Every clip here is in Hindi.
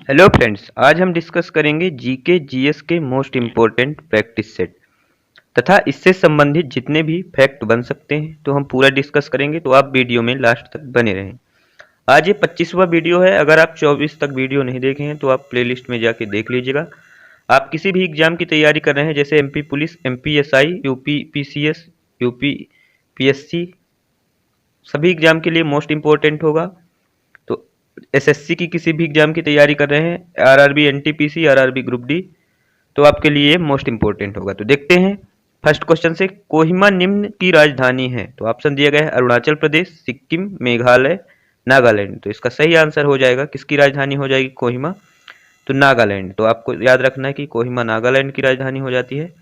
हेलो फ्रेंड्स, आज हम डिस्कस करेंगे जीके जीएस के मोस्ट इम्पोर्टेंट प्रैक्टिस सेट तथा इससे संबंधित जितने भी फैक्ट बन सकते हैं तो हम पूरा डिस्कस करेंगे। तो आप वीडियो में लास्ट तक बने रहें। आज ये 25वां वीडियो है। अगर आप 24 तक वीडियो नहीं देखे हैं तो आप प्लेलिस्ट में जाके देख लीजिएगा। आप किसी भी एग्जाम की तैयारी कर रहे हैं जैसे MP police, MP SI, UP PCS, UP PSC, सभी एग्जाम के लिए मोस्ट इम्पोर्टेंट होगा। तो एसएससी की किसी भी एग्जाम की तैयारी कर रहे हैं, RRB, NTPC, RRB group D, तो आपके लिए मोस्ट इंपॉर्टेंट होगा। तो देखते हैं फर्स्ट क्वेश्चन से। कोहिमा निम्न की राजधानी है। तो ऑप्शन दिया गया है अरुणाचल प्रदेश, सिक्किम, मेघालय, नागालैंड। तो इसका सही आंसर हो जाएगा, किसकी राजधानी हो जाएगी कोहिमा? तो नागालैंड। तो आपको याद रखना है कि कोहिमा नागालैंड की राजधानी हो जाती है।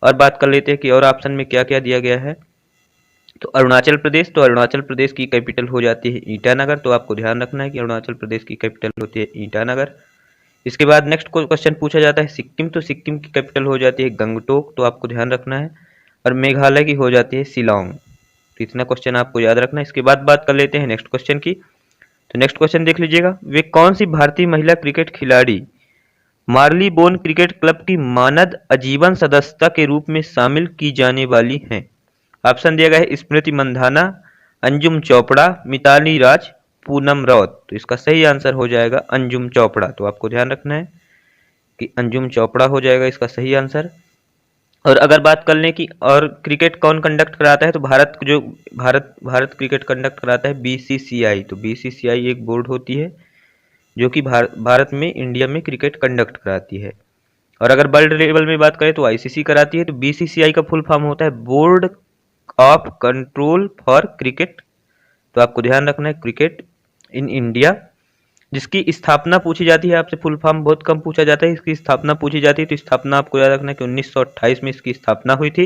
और बात कर लेते हैं कि और ऑप्शन में क्या क्या दिया गया है। तो अरुणाचल प्रदेश, तो अरुणाचल प्रदेश की कैपिटल हो जाती है ईटानगर। तो आपको ध्यान रखना है कि अरुणाचल प्रदेश की कैपिटल होती है ईटानगर। इसके बाद नेक्स्ट क्वेश्चन पूछा जाता है सिक्किम, तो सिक्किम की कैपिटल हो जाती है गंगटोक। तो आपको ध्यान रखना है। और मेघालय की हो जाती है शिलोंग। तो इतना क्वेश्चन आपको याद रखना है। इसके बाद बात कर लेते हैं नेक्स्ट क्वेश्चन की। तो नेक्स्ट क्वेश्चन देख लीजिएगा। वे कौन सी भारतीय महिला क्रिकेट खिलाड़ी मार्लीबोन क्रिकेट क्लब की मानद आजीवन सदस्यता के रूप में शामिल की जाने वाली हैं? ऑप्शन दिया गया है स्मृति मंधाना, अंजुम चोपड़ा, मिताली राज, पूनम राउत। तो इसका सही आंसर हो जाएगा अंजुम चोपड़ा। तो आपको ध्यान रखना है कि अंजुम चोपड़ा हो जाएगा इसका सही आंसर। और अगर बात कर लें कि और क्रिकेट कौन कंडक्ट कराता है, तो भारत क्रिकेट कंडक्ट कराता है बीसीसीआई। तो बीसीसीआई एक बोर्ड होती है जो कि भारत में, इंडिया में क्रिकेट कंडक्ट कराती है। और अगर वर्ल्ड लेवल में बात करें तो आईसीसी कराती है। तो बीसीसीआई का फुल फॉर्म होता है board of control for cricket. तो आपको ध्यान रखना है क्रिकेट इन इंडिया, जिसकी स्थापना पूछी जाती है आपसे। फुल फॉर्म बहुत कम पूछा जाता है, इसकी स्थापना पूछी जाती है। तो स्थापना आपको याद रखना है कि 1928 में इसकी स्थापना हुई थी।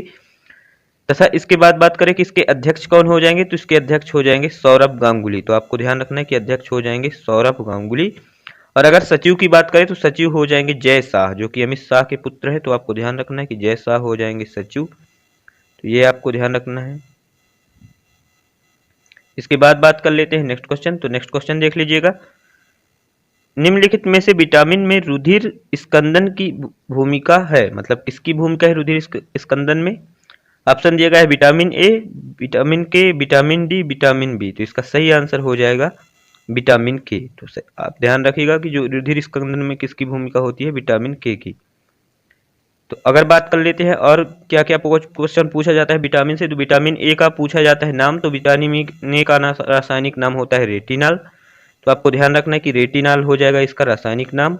तथा इसके बाद बात करें कि इसके अध्यक्ष कौन हो जाएंगे, तो इसके अध्यक्ष हो जाएंगे सौरभ गांगुली। तो आपको ध्यान रखना है कि अध्यक्ष हो जाएंगे सौरभ गांगुली। और अगर सचिव की बात करें तो सचिव हो जाएंगे जय शाह, जो कि अमित शाह के पुत्र है। तो आपको ध्यान रखना है कि जय शाह हो जाएंगे सचिव। तो ये आपको ध्यान रखना है। इसके बाद बात कर लेते हैं नेक्स्ट क्वेश्चन। तो नेक्स्ट क्वेश्चन देख लीजिएगा। निम्नलिखित में से विटामिन में रुधिर स्कंदन की भूमिका है, मतलब किसकी भूमिका है रुधिर स्कंदन में? ऑप्शन दिया गया है विटामिन ए, विटामिन के, विटामिन डी, विटामिन बी। तो इसका सही आंसर हो जाएगा विटामिन के। तो आप ध्यान रखिएगा कि जो रुधिर स्कंदन में किसकी भूमिका होती है, विटामिन के की। तो अगर बात कर लेते हैं और क्या क्या क्वेश्चन पूछा जाता है विटामिन से, तो विटामिन ए का पूछा जाता है नाम। तो विटामिन ए का रासायनिक नाम होता है रेटिनॉल। तो आपको ध्यान रखना है कि रेटिनॉल हो जाएगा इसका रासायनिक नाम।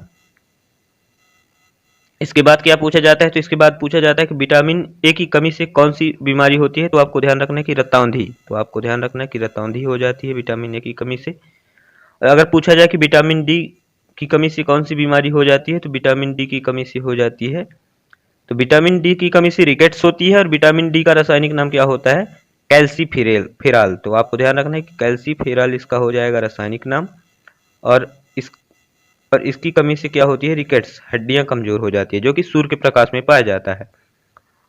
इसके बाद क्या पूछा जाता है, तो इसके बाद पूछा जाता है कि विटामिन ए की कमी से कौन सी बीमारी होती है? तो आपको ध्यान रखना है कि रतौंधी। तो आपको ध्यान रखना है कि रतौंधी हो जाती है विटामिन ए की कमी से। और अगर पूछा जाए कि विटामिन डी की कमी से कौन सी बीमारी हो जाती है, तो विटामिन डी की कमी से हो जाती है, तो विटामिन डी की कमी से रिकेट्स होती है। और विटामिन डी का रासायनिक नाम क्या होता है? कैल्सीफेराल। तो आपको ध्यान रखना है कि कैल्सीफेराल इसका हो जाएगा रासायनिक नाम। और इसकी कमी से क्या होती है? रिकेट्स, हड्डियां कमजोर हो जाती है, जो कि सूर्य के प्रकाश में पाया जाता है।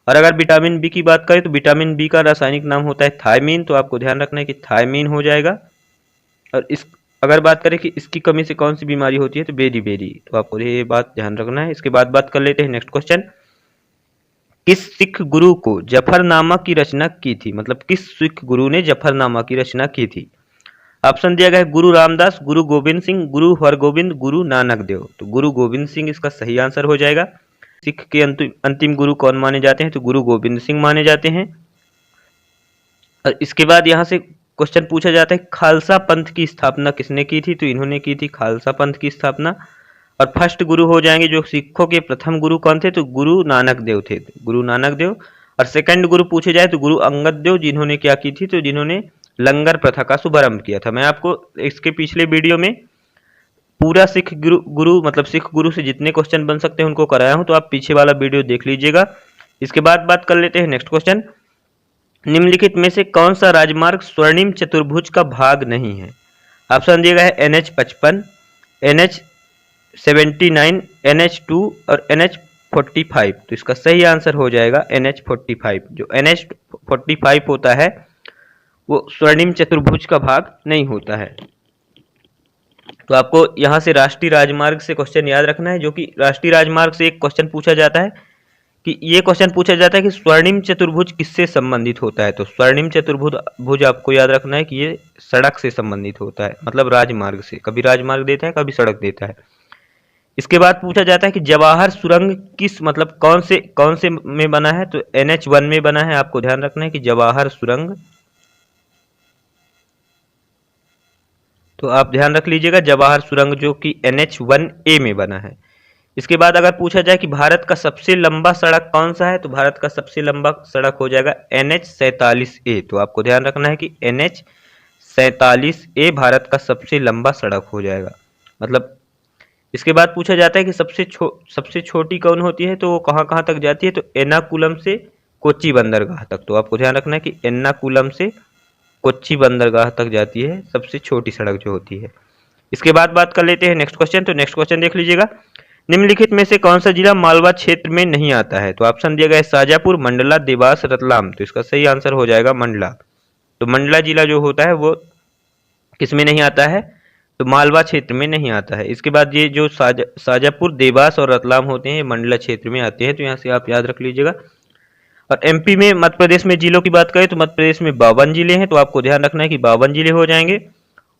और अगर विटामिन बी की बात करें तो विटामिन बी का रासायनिक नाम होता है थायमीन। तो आपको ध्यान रखना है कि थायमीन हो जाएगा। और अगर बात करें कि इसकी कमी से कौन सी बीमारी होती है, तो बेरी। तो आपको ये बात ध्यान रखना है। इसके बाद बात कर लेते हैं नेक्स्ट क्वेश्चन। किस सिख गुरु को जफरनामा की रचना की थी? मतलब किस सिख गुरु ने जफरनामा की रचना की थी? ऑप्शन दिया गया है गुरु रामदास, गुरु गोविंद सिंह, गुरु हरगोविंद, गुरु नानक देव। तो गुरु गोविंद सिंह इसका सही आंसर हो जाएगा। सिख के अंतिम गुरु कौन माने जाते हैं? तो गुरु गोविंद सिंह माने जाते हैं। और इसके बाद यहाँ से क्वेश्चन पूछा जाता है खालसा पंथ की स्थापना किसने की थी? तो इन्होंने की थी खालसा पंथ की स्थापना। और फर्स्ट गुरु हो जाएंगे जो सिखों के प्रथम गुरु कौन थे? तो गुरु नानक देव थे, गुरु नानक देव। और सेकंड गुरु पूछे जाए तो गुरु अंगद देव, जिन्होंने क्या की थी? तो जिन्होंने लंगर प्रथा का शुभारंभ किया था। मैं आपको इसके पिछले वीडियो में पूरा सिख गुरु मतलब सिख गुरु से जितने क्वेश्चन बन सकते हैं उनको कराया हूं, तो आप पीछे वाला वीडियो देख लीजिएगा। इसके बाद बात कर लेते हैं नेक्स्ट क्वेश्चन। निम्नलिखित में से कौन सा राजमार्ग स्वर्णिम चतुर्भुज का भाग नहीं है? ऑप्शन दिया गया है NH55, NH79, NH2 और NH45। तो इसका सही आंसर हो जाएगा NH45। जो NH45 होता है वो स्वर्णिम चतुर्भुज का भाग नहीं होता है। तो आपको यहाँ से राष्ट्रीय राजमार्ग से क्वेश्चन याद रखना है, जो कि राष्ट्रीय राजमार्ग से एक क्वेश्चन पूछा जाता है कि ये क्वेश्चन पूछा जाता है कि स्वर्णिम चतुर्भुज किससे संबंधित होता है। तो स्वर्णिम चतुर्भुज आपको याद रखना है कि ये सड़क से संबंधित होता है, मतलब राजमार्ग से। कभी राजमार्ग देता है, कभी सड़क देता है। इसके बाद पूछा जाता है कि जवाहर सुरंग किस मतलब कौन से में बना है। तो NH1 में बना है। आपको ध्यान रखना है कि जवाहर सुरंग, तो आप ध्यान रख लीजिएगा जवाहर सुरंग जो कि NH1A में बना है। इसके बाद अगर पूछा जाए कि भारत का सबसे लंबा सड़क कौन सा है, तो भारत का सबसे लंबा सड़क हो जाएगा NH47A। तो आपको ध्यान रखना है कि NH47A भारत का सबसे लंबा सड़क हो जाएगा। मतलब इसके बाद पूछा जाता है कि सबसे छोटी कौन होती है, तो वो कहाँ तक जाती है। तो एर्नाकुलम से कोच्चि बंदरगाह तक। तो आपको ध्यान रखना है कि एर्नाकुलम से कोच्चि बंदरगाह तक जाती है सबसे छोटी सड़क जो होती है। इसके बाद बात कर लेते हैं नेक्स्ट क्वेश्चन। तो नेक्स्ट क्वेश्चन देख लीजिएगा, निम्नलिखित में से कौन सा जिला मालवा क्षेत्र में नहीं आता है। तो ऑप्शन दिया गया है शाजापुर, मंडला, देवास, रतलाम। तो इसका सही आंसर हो जाएगा मंडला। तो मंडला जिला जो होता है वो किस में नहीं आता है, तो मालवा क्षेत्र में नहीं आता है। इसके बाद ये जो शाजापुर, देवास और रतलाम होते हैं मंडला क्षेत्र में आते हैं। तो यहाँ से आप याद रख लीजिएगा। और MP में, मध्य प्रदेश में जिलों की बात करें तो मध्य प्रदेश में 52 जिले हैं। तो आपको ध्यान रखना है कि 52 जिले हो जाएंगे।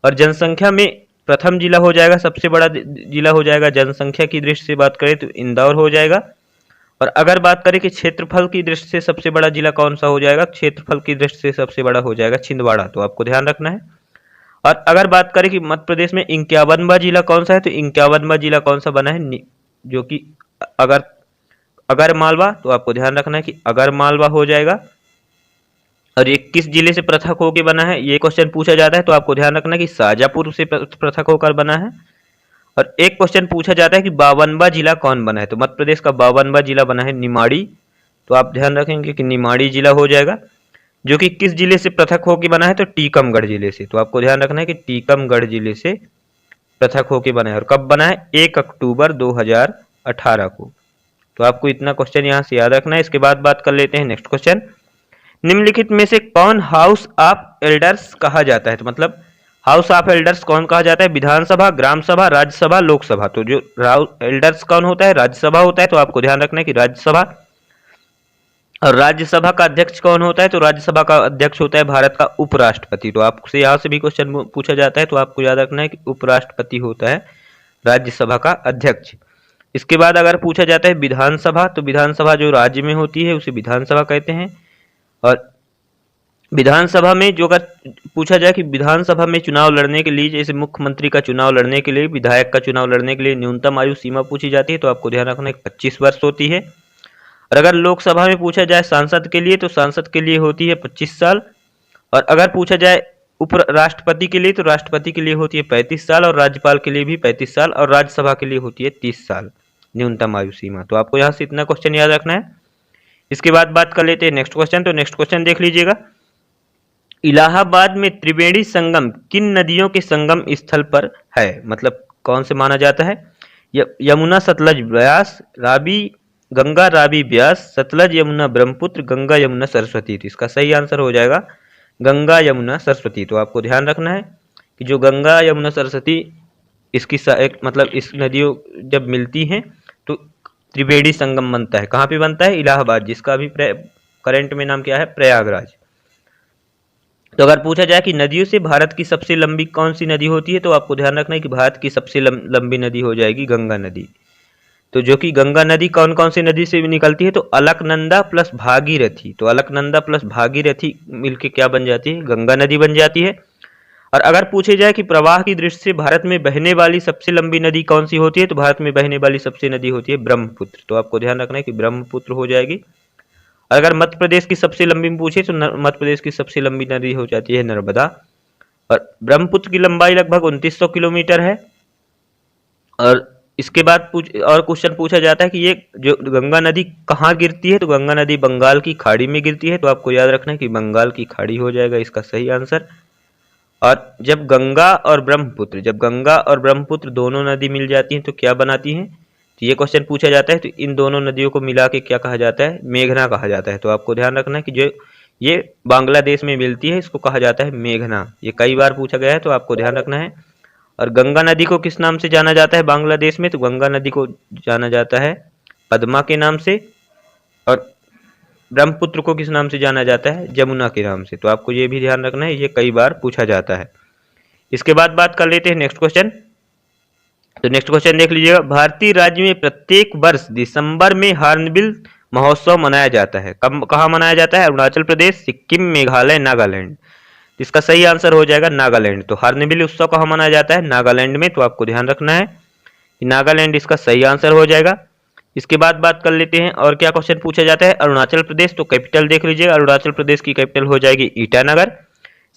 और जनसंख्या में प्रथम जिला हो जाएगा, सबसे बड़ा जिला हो जाएगा जनसंख्या की दृष्टि से बात करें तो इंदौर हो जाएगा। और अगर बात करें कि क्षेत्रफल की दृष्टि से सबसे बड़ा जिला कौन सा हो जाएगा, क्षेत्रफल की दृष्टि से सबसे बड़ा हो जाएगा छिंदवाड़ा। तो आपको ध्यान रखना है। और अगर बात करें कि मध्य प्रदेश में 51वां जिला कौन सा है, तो 51वां जिला कौन सा बना है, जो कि अगर मालवा। तो आपको ध्यान रखना है कि अगर मालवा हो जाएगा। और ये किस जिले से पृथक होकर बना है, ये क्वेश्चन पूछा जाता है। तो आपको ध्यान रखना है कि शाजापुर से पृथक होकर बना है। और एक क्वेश्चन पूछा जाता है कि 52वां जिला कौन बना है। तो मध्य प्रदेश का 52वां जिला बना है निमाड़ी। तो आप ध्यान रखेंगे कि निमाड़ी जिला हो जाएगा, जो कि किस जिले से पृथक होकर बना है, तो टीकमगढ़ जिले से। तो आपको ध्यान रखना है कि टीकमगढ़ जिले से पृथक होकर बना है। और कब बना है, 1 अक्टूबर 2018 को। तो आपको इतना क्वेश्चन यहाँ से याद रखना है। इसके बाद बात कर लेते हैं नेक्स्ट क्वेश्चन, निम्नलिखित में से कौन हाउस ऑफ एल्डर्स कहा जाता है। तो मतलब हाउस ऑफ एल्डर्स कौन कहा जाता है, विधानसभा, ग्राम सभा, राज्यसभा, लोकसभा। तो जो एल्डर्स कौन होता है, राज्यसभा होता है। तो आपको ध्यान रखना है कि राज्यसभा। और राज्यसभा का अध्यक्ष कौन होता है, तो राज्यसभा का अध्यक्ष होता है भारत का उपराष्ट्रपति। तो आपसे यहाँ से भी क्वेश्चन पूछा जाता है, तो आपको याद रखना है कि उपराष्ट्रपति होता है राज्यसभा का अध्यक्ष। इसके बाद अगर पूछा जाता है विधानसभा, तो विधानसभा जो राज्य में होती है उसे विधानसभा कहते हैं। और विधानसभा में जो अगर पूछा जाए कि विधानसभा में चुनाव लड़ने के लिए, जैसे मुख्यमंत्री का चुनाव लड़ने के लिए, विधायक का चुनाव लड़ने के लिए न्यूनतम आयु सीमा पूछी जाती है। तो आपको ध्यान रखना है 25 वर्ष होती है। और अगर लोकसभा में पूछा जाए सांसद के लिए, तो सांसद के लिए होती है 25 साल। और अगर पूछा जाए उप राष्ट्रपति के लिए, तो राष्ट्रपति के लिए होती है 35 साल। और राज्यपाल के लिए भी 35 साल। और राज्यसभा के लिए होती है 30 साल न्यूनतम आयु सीमा। तो आपको यहाँ से इतना क्वेश्चन याद रखना है। इसके बाद बात कर लेते हैं नेक्स्ट क्वेश्चन। तो नेक्स्ट क्वेश्चन देख लीजिएगा, इलाहाबाद में त्रिवेणी संगम किन नदियों के संगम स्थल पर है। मतलब कौन से माना जाता है, यमुना, सतलज, ब्यास, रावी, गंगा, रावी, ब्यास, सतलज, यमुना, ब्रह्मपुत्र, गंगा, यमुना, सरस्वती। तो इसका सही आंसर हो जाएगा गंगा, यमुना, सरस्वती। तो आपको ध्यान रखना है कि जो गंगा, यमुना, सरस्वती इसकी मतलब इस नदियों जब मिलती हैं तो त्रिवेणी संगम बनता है। कहाँ पे बनता है, इलाहाबाद, जिसका अभी करंट में नाम क्या है, प्रयागराज। तो अगर पूछा जाए कि नदियों से भारत की सबसे लंबी कौन सी नदी होती है, तो आपको ध्यान रखना है कि भारत की सबसे लंबी नदी हो जाएगी गंगा नदी। तो जो कि गंगा नदी कौन कौन सी नदी से निकलती है, तो अलकनंदा प्लस भागीरथी। तो अलकनंदा प्लस भागीरथी मिलके क्या बन जाती है, गंगा नदी बन जाती है। और अगर पूछे जाए कि प्रवाह की दृष्टि से भारत में बहने वाली सबसे लंबी नदी कौन सी होती है, तो भारत में बहने वाली सबसे नदी होती है ब्रह्मपुत्र। तो आपको ध्यान रखना है कि ब्रह्मपुत्र हो जाएगी। अगर मध्य प्रदेश की सबसे लंबी पूछे तो मध्य प्रदेश की सबसे लंबी नदी हो जाती है नर्मदा। और ब्रह्मपुत्र की लंबाई लगभग 2900 किलोमीटर है। और इसके बाद और क्वेश्चन पूछा जाता है कि ये जो गंगा नदी कहाँ गिरती है, तो गंगा नदी बंगाल की खाड़ी में गिरती है। तो आपको याद रखना है कि बंगाल की खाड़ी हो जाएगा इसका सही आंसर। और जब गंगा और ब्रह्मपुत्र दोनों नदी मिल जाती हैं तो क्या बनाती हैं, तो ये क्वेश्चन पूछा जाता है। तो इन दोनों नदियों को मिला के क्या कहा जाता है, मेघना कहा जाता है। तो आपको ध्यान रखना है कि जो ये बांग्लादेश में मिलती है इसको कहा जाता है मेघना। ये कई बार पूछा गया है, तो आपको ध्यान रखना है। और गंगा नदी को किस नाम से जाना जाता है बांग्लादेश में? तो गंगा नदी को जाना जाता है पद्मा के नाम से, और ब्रह्मपुत्र को किस नाम से जाना जाता है? जमुना के नाम से। तो आपको ये भी ध्यान रखना है, ये कई बार पूछा जाता है। इसके बाद बात कर लेते हैं नेक्स्ट क्वेश्चन। तो नेक्स्ट क्वेश्चन देख लीजिएगा, भारतीय राज्य में प्रत्येक वर्ष दिसंबर में हॉर्नबिल महोत्सव मनाया जाता है। कब, कहाँ मनाया जाता है? अरुणाचल प्रदेश, सिक्किम, मेघालय, नागालैंड। इसका सही आंसर हो जाएगा नागालैंड। तो हॉर्नबिल उत्सव कहाँ मनाया जाता है? नागालैंड में। तो आपको ध्यान रखना है कि नागालैंड इसका सही आंसर हो जाएगा। इसके बाद बात कर लेते हैं और क्या क्वेश्चन पूछा जाता है। अरुणाचल प्रदेश, तो कैपिटल देख लीजिए, अरुणाचल प्रदेश की कैपिटल हो जाएगी ईटानगर,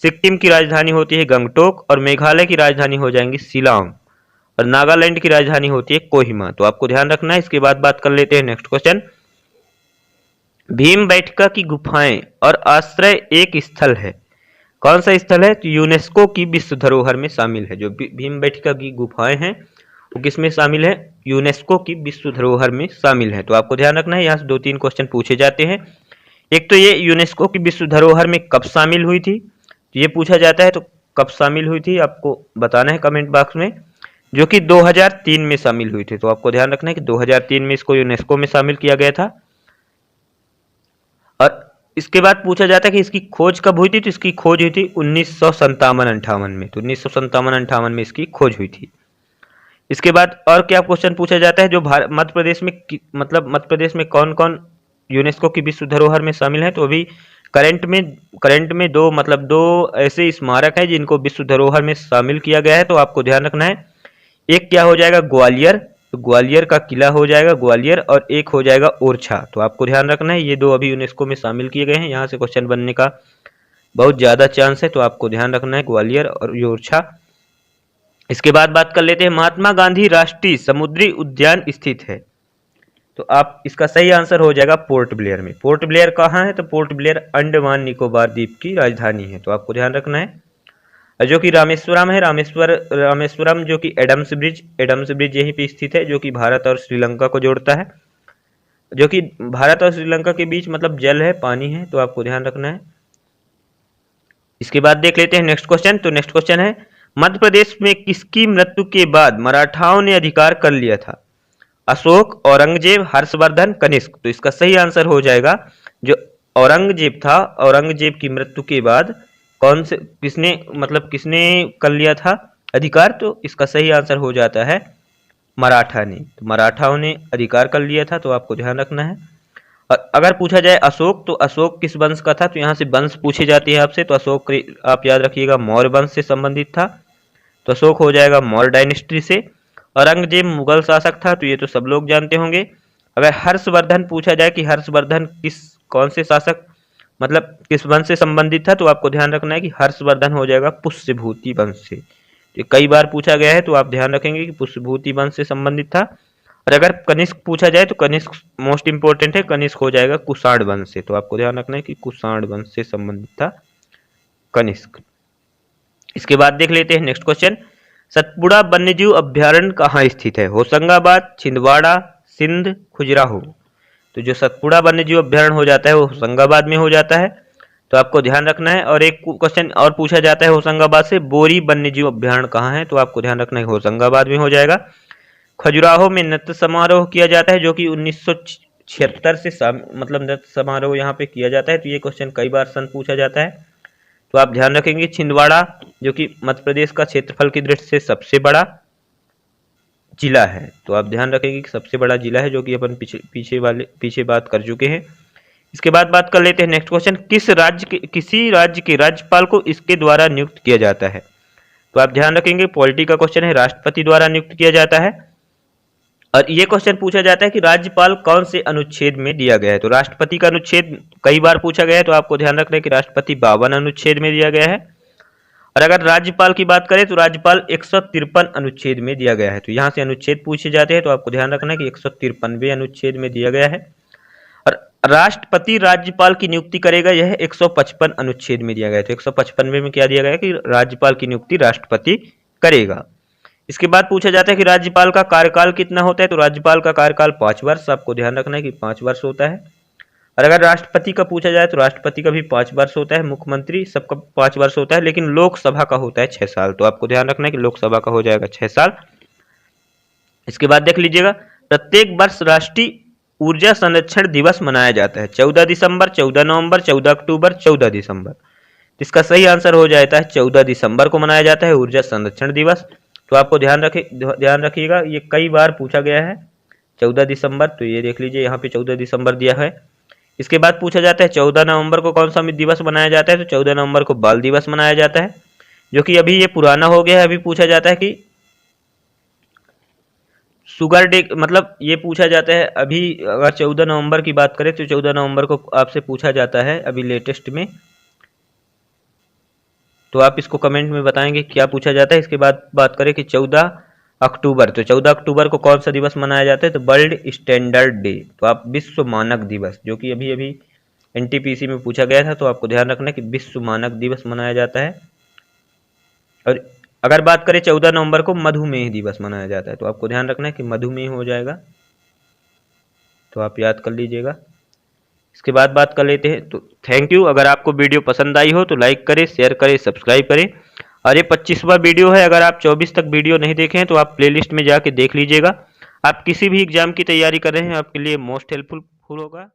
सिक्किम की राजधानी होती है गंगटोक, और मेघालय की राजधानी हो जाएंगी शिलांग, और नागालैंड की राजधानी होती है कोहिमा। तो आपको ध्यान रखना है। इसके बाद बात कर लेते हैं नेक्स्ट क्वेश्चन, भीमबेटका की गुफाएं और आश्रय एक स्थल है, कौन सा स्थल है? तो यूनेस्को की विश्व धरोहर में शामिल है। जो भीमबेटका की गुफाएं हैं वो किस में शामिल है? यूनेस्को की विश्व धरोहर में शामिल है। तो आपको ध्यान रखना है, यहाँ से 2-3 क्वेश्चन पूछे जाते हैं। एक तो ये यूनेस्को की विश्व धरोहर में कब शामिल हुई थी, तो ये पूछा जाता है। तो कब शामिल हुई थी आपको बताना है कमेंट बॉक्स में, जो कि 2003 में शामिल हुई थी। तो आपको ध्यान रखना है कि 2003 में इसको यूनेस्को में शामिल किया गया था। और इसके बाद पूछा जाता है कि इसकी खोज कब हुई थी, तो इसकी खोज हुई थी 1957-58 में। तो 1957-58 में इसकी खोज हुई थी। इसके बाद और क्या क्वेश्चन पूछा जाता है, जो मध्य प्रदेश में मतलब मध्य प्रदेश में कौन कौन यूनेस्को की विश्व धरोहर में शामिल है? तो अभी करंट में दो ऐसे स्मारक हैं जिनको विश्व धरोहर में शामिल किया गया है। तो आपको ध्यान रखना है, एक क्या हो जाएगा? ग्वालियर, तो ग्वालियर का किला हो जाएगा ग्वालियर, और एक हो जाएगा ओरछा। तो आपको ध्यान रखना है, ये दो अभी यूनेस्को में शामिल किए गए हैं। यहाँ से क्वेश्चन बनने का बहुत ज्यादा चांस है। तो आपको ध्यान रखना है ग्वालियर और ओरछा। इसके बाद बात कर लेते हैं, महात्मा गांधी राष्ट्रीय समुद्री उद्यान स्थित है। तो आप इसका सही आंसर हो जाएगा पोर्ट ब्लेयर में। पोर्ट ब्लेयर कहाँ है? तो पोर्ट ब्लेयर अंडमान निकोबार द्वीप की राजधानी है। तो आपको ध्यान रखना है। जो कि रामेश्वरम है, रामेश्वरम जो कि एडम्स ब्रिज यहीं पे स्थित है, जो कि भारत और श्रीलंका को जोड़ता है, जो कि भारत और श्रीलंका के बीच मतलब जल है, पानी है। तो आपको ध्यान रखना है। इसके बाद देख लेते हैं नेक्स्ट क्वेश्चन। तो नेक्स्ट क्वेश्चन है, मध्य प्रदेश में किसकी मृत्यु के बाद मराठाओं ने अधिकार कर लिया था? अशोक, औरंगजेब, हर्षवर्धन, कनिष्क। तो इसका सही आंसर हो जाएगा जो औरंगजेब था, औरंगजेब की मृत्यु के बाद किसने कर लिया था अधिकार? तो इसका सही आंसर हो जाता है मराठा ने। तो मराठाओं ने अधिकार कर लिया था। तो आपको ध्यान रखना है। और अगर पूछा जाए अशोक, तो अशोक किस वंश का था? तो यहाँ से वंश पूछे जाते हैं आपसे। तो अशोक आप याद रखिएगा मौर्य वंश से संबंधित था। तो अशोक हो जाएगा मौर्य डायनेस्टी से। औरंगजेब मुगल शासक था, तो ये तो सब लोग जानते होंगे। अगर हर्षवर्धन पूछा जाए कि हर्षवर्धन कौन से शासक मतलब किस वंश से संबंधित था, तो आपको ध्यान रखना है कि हर्षवर्धन हो जाएगा पुष्यभूति वंश से। तो कई बार पूछा गया है, तो आप ध्यान रखेंगे कि पुष्यभूति वंश से संबंधित था। और अगर कनिष्क पूछा जाए तो कनिष्क मोस्ट इंपोर्टेंट है, कनिष्क हो जाएगा कुषाण वंश से। तो आपको ध्यान रखना है कि कुषाण वंश से संबंधित था कनिष्क। इसके बाद देख लेते हैं नेक्स्ट क्वेश्चन, सतपुड़ा वन्यजीव अभ्यारण्य कहाँ स्थित है? होशंगाबाद, छिंदवाड़ा, सिंध, खजुराहो। तो जो सतपुड़ा वन्यजीव अभ्यारण्य हो जाता है वो होशंगाबाद में हो जाता है। तो आपको ध्यान रखना है। और एक क्वेश्चन और पूछा जाता है होशंगाबाद से, बोरी वन्यजीव अभ्यारण्य कहाँ है? तो आपको ध्यान रखना है होशंगाबाद में हो जाएगा। खजुराहो में नृत्य समारोह किया जाता है, जो कि 1976 से नृत्य समारोह यहाँ पे किया जाता है। तो ये क्वेश्चन कई बार सन पूछा जाता है। तो आप ध्यान रखेंगे छिंदवाड़ा जो कि मध्य प्रदेश का क्षेत्रफल की दृष्टि से सबसे बड़ा जिला है। तो आप ध्यान रखेंगे कि सबसे बड़ा जिला है, जो कि अपन पीछे बात कर चुके हैं। इसके बाद बात कर लेते हैं नेक्स्ट क्वेश्चन, किसी राज्य के राज्यपाल को इसके द्वारा नियुक्त किया जाता है? तो आप ध्यान रखेंगे पॉलिटी का क्वेश्चन है, राष्ट्रपति द्वारा नियुक्त किया जाता है। और ये क्वेश्चन पूछा जाता है कि राज्यपाल कौन से अनुच्छेद में दिया गया है? तो राष्ट्रपति का अनुच्छेद कई बार पूछा गया है। तो आपको ध्यान रखना है कि राष्ट्रपति 52 अनुच्छेद में दिया गया है। और अगर राज्यपाल की बात करें तो राज्यपाल 153 अनुच्छेद में दिया गया है। तो यहाँ से अनुच्छेद पूछे जाते हैं। तो आपको ध्यान रखना है कि 153वें अनुच्छेद में दिया गया है। और राष्ट्रपति राज्यपाल की नियुक्ति करेगा, यह 155 अनुच्छेद में दिया गया है। तो 155वें में क्या दिया गया है कि राज्यपाल की नियुक्ति राष्ट्रपति करेगा। इसके बाद पूछा जाता है कि राज्यपाल का कार्यकाल कितना होता है? तो राज्यपाल का कार्यकाल 5 वर्ष। आपको ध्यान रखना है कि 5 वर्ष होता है। और अगर राष्ट्रपति का पूछा जाए तो राष्ट्रपति का भी 5 वर्ष होता है, मुख्यमंत्री सबका 5 वर्ष होता है, लेकिन लोकसभा का होता है 6 साल। तो आपको ध्यान रखना है कि लोकसभा का हो जाएगा 6 साल। इसके बाद देख लीजिएगा, प्रत्येक वर्ष राष्ट्रीय ऊर्जा संरक्षण दिवस मनाया जाता है। 14 दिसंबर, 14 नवंबर, 14 अक्टूबर, 14 दिसंबर। इसका सही आंसर हो जाता है 14 दिसंबर को मनाया जाता है ऊर्जा संरक्षण दिवस। तो आपको ध्यान रखिएगा, ये कई बार पूछा गया है 14 दिसंबर। तो ये देख लीजिए यहाँ पे 14 दिसंबर दिया है। इसके बाद पूछा जाता है 14 नवंबर को कौन सा दिवस मनाया जाता है, तो 14 नवंबर को बाल दिवस मनाया जाता है, जो कि अभी ये पुराना हो गया है। अभी पूछा जाता है कि शुगर डे, मतलब ये पूछा जाता है अभी, अगर 14 नवंबर की बात करें तो 14 नवंबर को आपसे पूछा जाता है अभी लेटेस्ट में। तो आप इसको कमेंट में बताएंगे क्या पूछा जाता है। इसके बाद बात करें कि 14 अक्टूबर, तो 14 अक्टूबर को कौन सा दिवस मनाया जाता है, तो वर्ल्ड स्टैंडर्ड डे, तो आप विश्व मानक दिवस, जो कि अभी अभी एनटीपीसी में पूछा गया था। तो आपको ध्यान रखना है कि विश्व मानक दिवस मनाया जाता है। और अगर बात करें 14 नवंबर को मधुमेह दिवस मनाया जाता है, तो आपको ध्यान रखना है कि मधुमेह हो जाएगा। तो आप याद कर लीजिएगा। इसके बाद बात कर लेते हैं। तो थैंक यू। अगर आपको वीडियो पसंद आई हो तो लाइक करें, शेयर करें, सब्सक्राइब करें। और ये 25वां वीडियो है। अगर आप 24 तक वीडियो नहीं देखे हैं तो आप प्लेलिस्ट में जाके देख लीजिएगा। आप किसी भी एग्जाम की तैयारी कर रहे हैं, आपके लिए मोस्ट हेल्पफुल होगा।